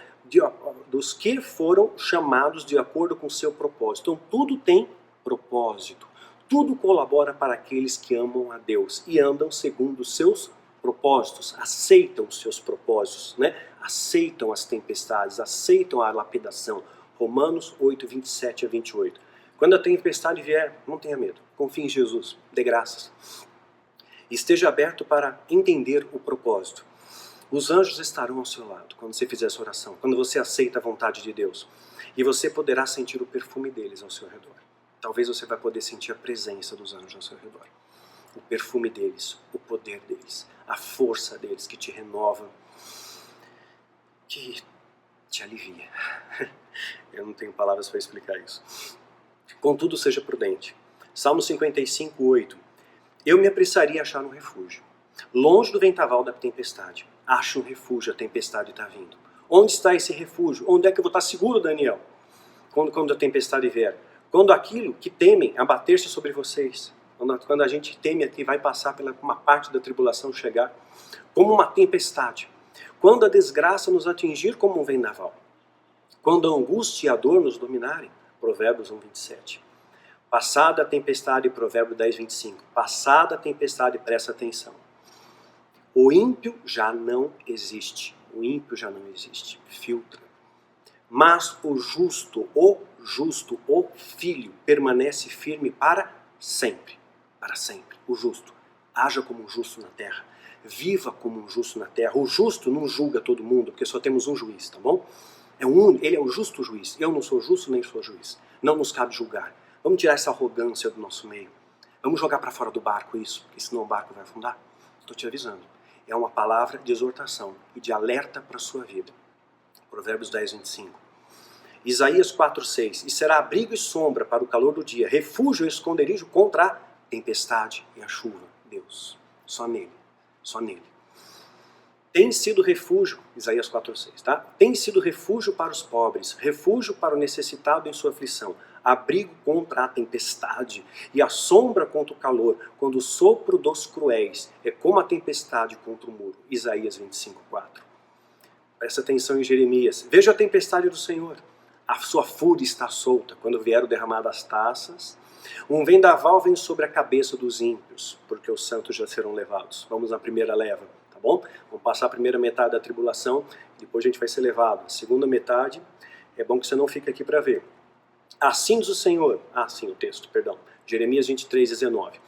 Dos que foram chamados de acordo com o seu propósito. Então tudo tem propósito. Tudo colabora para aqueles que amam a Deus e andam segundo os seus propósitos, aceitam os seus propósitos, né? Aceitam as tempestades, aceitam a lapidação. Romanos 8, 27 a 28. Quando a tempestade vier, não tenha medo, confie em Jesus, dê graças. Esteja aberto para entender o propósito. Os anjos estarão ao seu lado quando você fizer essa oração, quando você aceita a vontade de Deus. E você poderá sentir o perfume deles ao seu redor. Talvez você vai poder sentir a presença dos anjos ao seu redor. O perfume deles, o poder deles, a força deles que te renova, que te alivia. Eu não tenho palavras para explicar isso. Contudo, seja prudente. Salmo 55, 8. Eu me apressaria a achar um refúgio. Longe do vendaval da tempestade. Ache um refúgio, a tempestade está vindo. Onde está esse refúgio? Onde é que eu vou estar seguro, Daniel? Quando a tempestade vier. Quando aquilo que temem abater-se sobre vocês, quando a gente teme que vai passar pela uma parte da tribulação chegar, como uma tempestade, quando a desgraça nos atingir como um vendaval, quando a angústia e a dor nos dominarem, Provérbios 1, 27. Passada a tempestade, Provérbio 10, 25. Passada a tempestade, presta atenção. O ímpio já não existe. O ímpio já não existe. Filtra. Mas o justo, o filho, permanece firme para sempre. Para sempre. O justo. Haja como um justo na terra. Viva como um justo na terra. O justo não julga todo mundo, porque só temos um juiz, tá bom? Ele é o justo juiz. Eu não sou justo nem sou juiz. Não nos cabe julgar. Vamos tirar essa arrogância do nosso meio. Vamos jogar para fora do barco isso, porque senão o barco vai afundar. Estou te avisando. É uma palavra de exortação e de alerta para a sua vida. Provérbios 10, 25. Isaías 4, 6. E será abrigo e sombra para o calor do dia, refúgio e esconderijo contra a tempestade e a chuva. Deus. Só nele. Só nele. Tem sido refúgio, Isaías 4, 6, tá? Tem sido refúgio para os pobres, refúgio para o necessitado em sua aflição, abrigo contra a tempestade e a sombra contra o calor, quando o sopro dos cruéis é como a tempestade contra o muro. Isaías 25, 4. Presta atenção em Jeremias. Veja a tempestade do Senhor. A sua fúria está solta, quando vieram derramadas taças. Um vendaval vem sobre a cabeça dos ímpios, porque os santos já serão levados. Vamos na primeira leva. Bom? Vamos passar a primeira metade da tribulação, depois a gente vai ser levado. A segunda metade, é bom que você não fique aqui para ver. Assim diz o Senhor, sim, o texto, perdão, Jeremias 23, 19.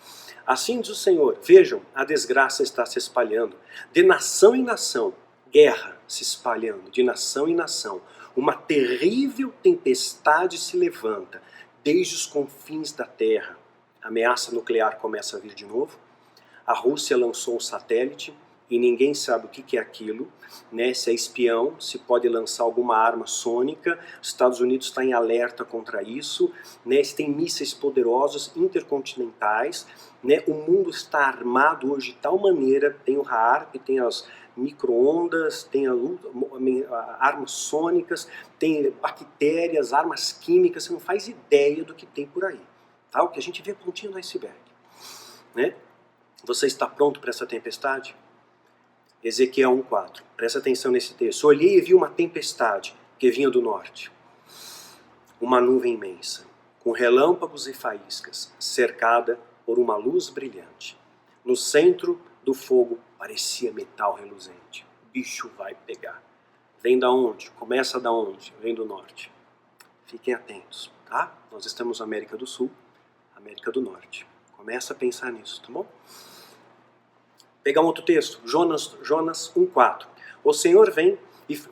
Assim diz o Senhor, vejam, a desgraça está se espalhando, de nação em nação, guerra se espalhando, de nação em nação. Uma terrível tempestade se levanta, desde os confins da terra. A ameaça nuclear começa a vir de novo. A Rússia lançou um satélite, e ninguém sabe o que é aquilo, né? Se é espião, se pode lançar alguma arma sônica. Os Estados Unidos está em alerta contra isso, né? Se tem mísseis poderosos intercontinentais, né? O mundo está armado hoje de tal maneira, tem o HAARP, tem as micro-ondas, tem armas sônicas, tem bactérias, armas químicas, você não faz ideia do que tem por aí, tá? O que a gente vê é pontinho do iceberg, né? Você está pronto para essa tempestade? Ezequiel 1,4. Presta atenção nesse texto. Olhei e vi uma tempestade que vinha do norte. Uma nuvem imensa, com relâmpagos e faíscas, cercada por uma luz brilhante. No centro do fogo parecia metal reluzente. O bicho vai pegar. Vem da onde? Começa da onde? Vem do norte. Fiquem atentos, tá? Nós estamos na América do Sul, América do Norte. Começa a pensar nisso, tá bom? Pegar um outro texto, Jonas 1,4. O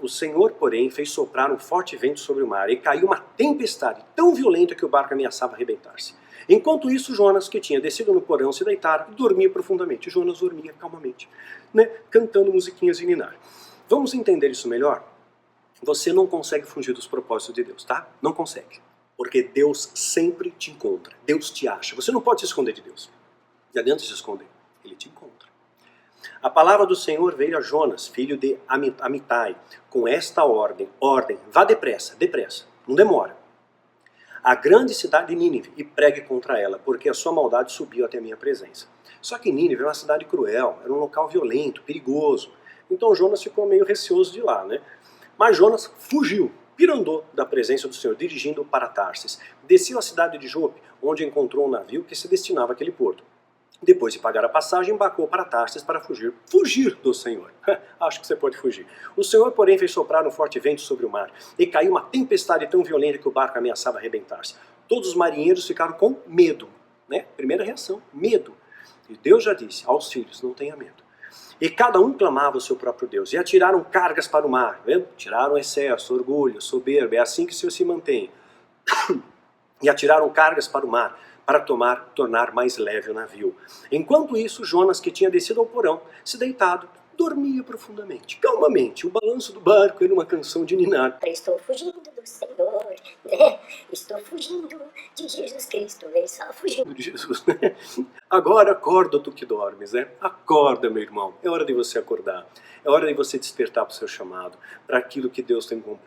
Senhor, porém, fez soprar um forte vento sobre o mar, e caiu uma tempestade tão violenta que o barco ameaçava arrebentar-se. Enquanto isso, Jonas, que tinha descido no porão, se deitara e dormia profundamente. Jonas dormia calmamente, né, cantando musiquinhas de ninar. Vamos entender isso melhor? Você não consegue fugir dos propósitos de Deus, tá? Não consegue. Porque Deus sempre te encontra. Deus te acha. Você não pode se esconder de Deus. Não adianta se esconder. Ele te encontra. A palavra do Senhor veio a Jonas, filho de Amitai, com esta ordem. Ordem, vá depressa, depressa. Não demora. A grande cidade de Nínive e pregue contra ela, porque a sua maldade subiu até a minha presença. Só que Nínive é uma cidade cruel, era um local violento, perigoso. Então Jonas ficou meio receoso de ir lá, né? Mas Jonas fugiu, pirandou da presença do Senhor, dirigindo para Tarsis. Desceu à cidade de Jope, onde encontrou um navio que se destinava àquele porto. Depois de pagar a passagem, embarcou para Tarsis para fugir do Senhor. Acho que você pode fugir. O Senhor, porém, fez soprar um forte vento sobre o mar, e caiu uma tempestade tão violenta que o barco ameaçava arrebentar-se. Todos os marinheiros ficaram com medo, né? Primeira reação, medo. E Deus já disse aos filhos, não tenha medo. E cada um clamava ao seu próprio Deus. E atiraram cargas para o mar. Vendo? Tiraram excesso, orgulho, soberba. É assim que o Senhor se mantém. E atiraram cargas para o mar, para tornar mais leve o navio. Enquanto isso, Jonas, que tinha descido ao porão, se deitado, dormia profundamente, calmamente. O balanço do barco era uma canção de ninar. Estou fugindo do Senhor, né? Estou fugindo de Jesus Cristo, ele está fugindo de Jesus. Agora acorda tu que dormes, né? Acorda, meu irmão. É hora de você acordar. É hora de você despertar para o seu chamado, para aquilo que Deus tem como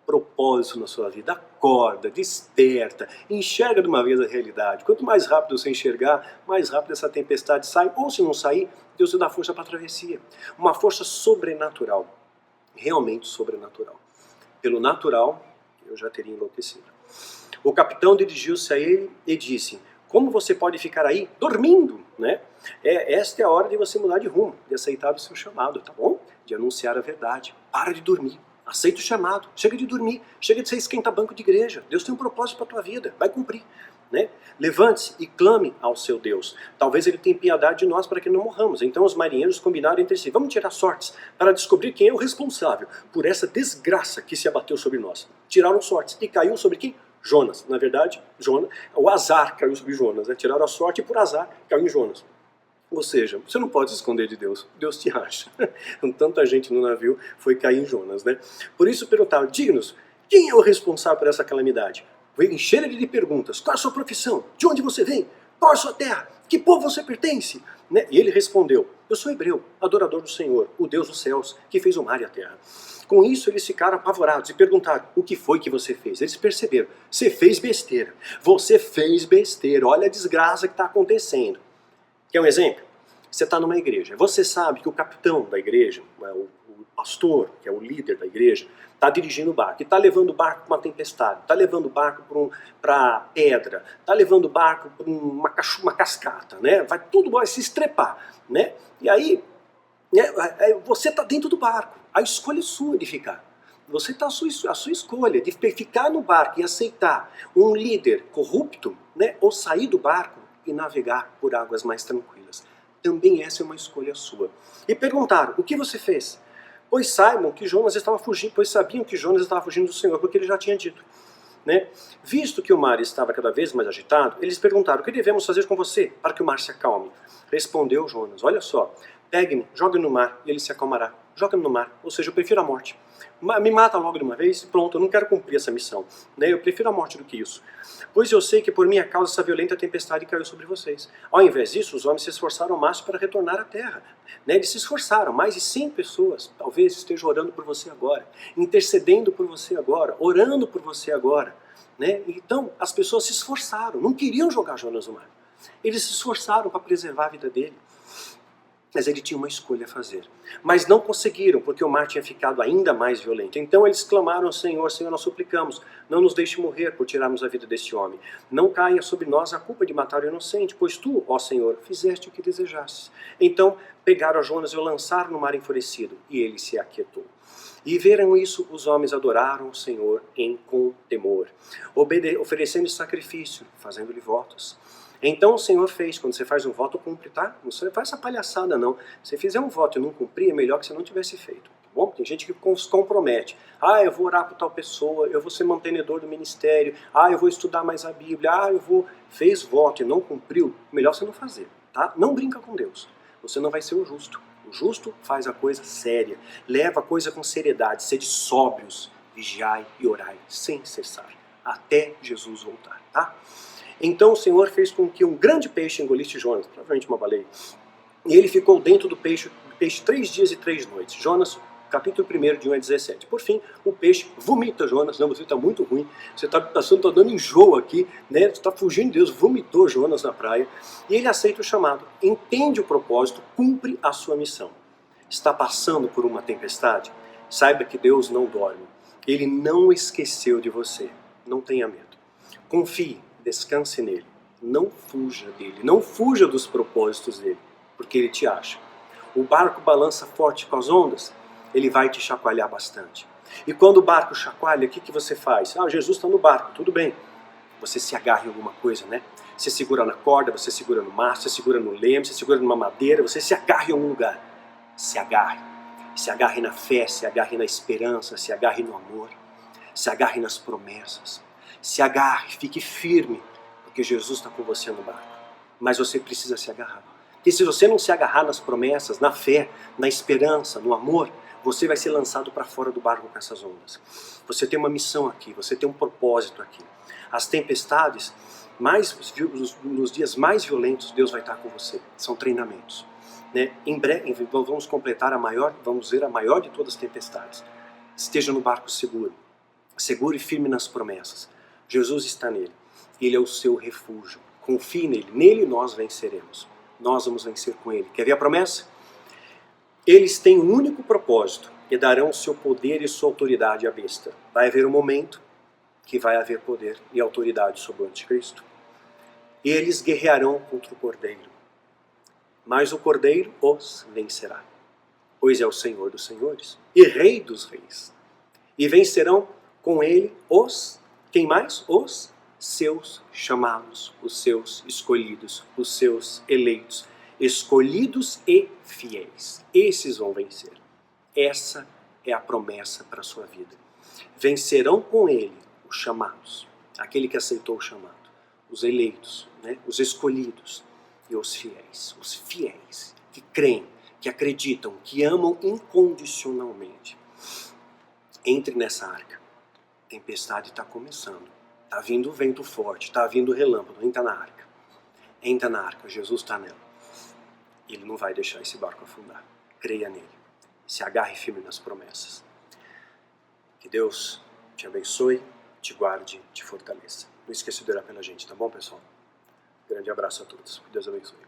propósito na sua vida. Acorda, desperta, enxerga de uma vez a realidade. Quanto mais rápido você enxergar, mais rápido essa tempestade sai. Ou se não sair, Deus te dá força para a travessia. Uma força sobrenatural, realmente sobrenatural. Pelo natural, eu já teria enlouquecido. O capitão dirigiu-se a ele e disse: como você pode ficar aí dormindo, né? Esta é a hora de você mudar de rumo, de aceitar o seu chamado, tá bom? De anunciar a verdade. Para de dormir. Aceita o chamado. Chega de dormir. Chega de ser esquenta-banco de igreja. Deus tem um propósito para a tua vida. Vai cumprir. Né? Levante-se e clame ao seu Deus. Talvez ele tenha piedade de nós para que não morramos. Então os marinheiros combinaram entre si: vamos tirar sortes para descobrir quem é o responsável por essa desgraça que se abateu sobre nós. Tiraram sortes e caiu sobre quem? Jonas. Na verdade, o azar caiu sobre Jonas. Né? Tiraram a sorte e por azar caiu em Jonas. Ou seja, você não pode se esconder de Deus. Deus te acha. Com tanta gente no navio, foi cair em Jonas. Né? Por isso perguntaram: diga-nos, quem é o responsável por essa calamidade? Encher ele de perguntas. Qual é a sua profissão? De onde você vem? Qual é a sua terra? Que povo você pertence? Né? E ele respondeu: eu sou hebreu, adorador do Senhor, o Deus dos céus, que fez o mar e a terra. Com isso eles ficaram apavorados e perguntaram: o que foi que você fez? Eles perceberam: você fez besteira. Você fez besteira. Olha a desgraça que está acontecendo. Quer um exemplo? Você está numa igreja. Você sabe que o capitão da igreja, o pastor, que é o líder da igreja, está dirigindo o barco. E está levando o barco para uma tempestade. Está levando o barco para pedra. Está levando o barco para uma cascata. Né? Tudo vai se estrepar. Né? E aí, né, você está dentro do barco. A escolha é sua de ficar. Você está a sua escolha de ficar no barco e aceitar um líder corrupto, né, ou sair do barco e navegar por águas mais tranquilas. Também essa é uma escolha sua. E perguntaram: o que você fez? Pois sabiam que Jonas estava fugindo do Senhor, porque ele já tinha dito. Né? Visto que o mar estava cada vez mais agitado, eles perguntaram: o que devemos fazer com você para que o mar se acalme? Respondeu Jonas: olha só, pegue-me, jogue-me no mar e ele se acalmará. Joga-me no mar, ou seja, eu prefiro a morte. Me mata logo de uma vez e pronto, eu não quero cumprir essa missão. Né? Eu prefiro a morte do que isso. Pois eu sei que por minha causa essa violenta tempestade caiu sobre vocês. Ao invés disso, os homens se esforçaram ao máximo para retornar à terra. Né? Eles se esforçaram, mais de 100 pessoas talvez estejam orando por você agora, intercedendo por você agora, orando por você agora. Né? Então, as pessoas se esforçaram, não queriam jogar Jonas no mar. Eles se esforçaram para preservar a vida dele. Mas ele tinha uma escolha a fazer. Mas não conseguiram, porque o mar tinha ficado ainda mais violento. Então eles clamaram ao Senhor: Senhor, nós suplicamos, não nos deixe morrer por tirarmos a vida deste homem. Não caia sobre nós a culpa de matar o inocente, pois tu, ó Senhor, fizeste o que desejasses. Então pegaram a Jonas e o lançaram no mar enfurecido, e ele se aquietou. E viram isso, os homens adoraram o Senhor com temor, oferecendo sacrifício, fazendo-lhe votos. Então o Senhor fez. Quando você faz um voto, cumpre, tá? Não faz essa palhaçada, não. Se fizer um voto e não cumprir, é melhor que você não tivesse feito. Tá bom? Tem gente que se compromete. Ah, eu vou orar por tal pessoa, eu vou ser mantenedor do ministério, ah, eu vou estudar mais a Bíblia, ah, eu vou... Fez voto e não cumpriu, melhor você não fazer, tá? Não brinca com Deus. Você não vai ser o justo. O justo faz a coisa séria, leva a coisa com seriedade, sede sóbrios, vigiai e orai sem cessar, até Jesus voltar, tá? Então o Senhor fez com que um grande peixe engolisse Jonas, provavelmente uma baleia, e ele ficou dentro do peixe 3 dias e 3 noites. Jonas, capítulo 1, de 1 a 17. Por fim, o peixe vomita Jonas. Não, você está muito ruim, você está passando, está dando enjoo aqui, né? Você está fugindo de Deus. Vomitou Jonas na praia. E ele aceita o chamado, entende o propósito, cumpre a sua missão. Está passando por uma tempestade? Saiba que Deus não dorme. Ele não esqueceu de você. Não tenha medo. Confie, descanse nele. Não fuja dele. Não fuja dos propósitos dele, porque ele te acha. O barco balança forte com as ondas, ele vai te chacoalhar bastante. E quando o barco chacoalha, o que você faz? Ah, Jesus está no barco, tudo bem. Você se agarra em alguma coisa, né? Você segura na corda, você segura no mastro, você segura no leme, você segura numa madeira, você se agarra em algum lugar. Se agarre. Se agarre na fé, se agarre na esperança, se agarre no amor, se agarre nas promessas. Se agarre, fique firme, porque Jesus está com você no barco. Mas você precisa se agarrar. Porque se você não se agarrar nas promessas, na fé, na esperança, no amor, você vai ser lançado para fora do barco com essas ondas. Você tem uma missão aqui, você tem um propósito aqui. As tempestades, nos dias mais violentos, Deus vai estar com você. São treinamentos. Né? Em breve, vamos completar a maior de todas as tempestades. Esteja no barco seguro. Seguro e firme nas promessas. Jesus está nele. Ele é o seu refúgio. Confie nele. Nele nós venceremos. Nós vamos vencer com ele. Quer ver a promessa? Eles têm um único propósito e darão seu poder e sua autoridade à besta. Vai haver um momento que vai haver poder e autoridade sobre o anticristo. Eles guerrearão contra o Cordeiro, mas o Cordeiro os vencerá, pois é o Senhor dos senhores e Rei dos reis. E vencerão com ele quem mais? Os seus chamados, os seus escolhidos, os seus eleitos, escolhidos e fiéis. Esses vão vencer. Essa é a promessa para a sua vida. Vencerão com ele os chamados, aquele que aceitou o chamado, os eleitos, né? Os escolhidos e os fiéis, que creem, que acreditam, que amam incondicionalmente. Entre nessa arca. A tempestade está começando. Está vindo vento forte, está vindo relâmpago. Entra na arca. Entra na arca, Jesus está nela. Ele não vai deixar esse barco afundar. Creia nele. Se agarre firme nas promessas. Que Deus te abençoe, te guarde, te fortaleça. Não esqueça de orar pela gente, tá bom, pessoal? Grande abraço a todos. Que Deus abençoe.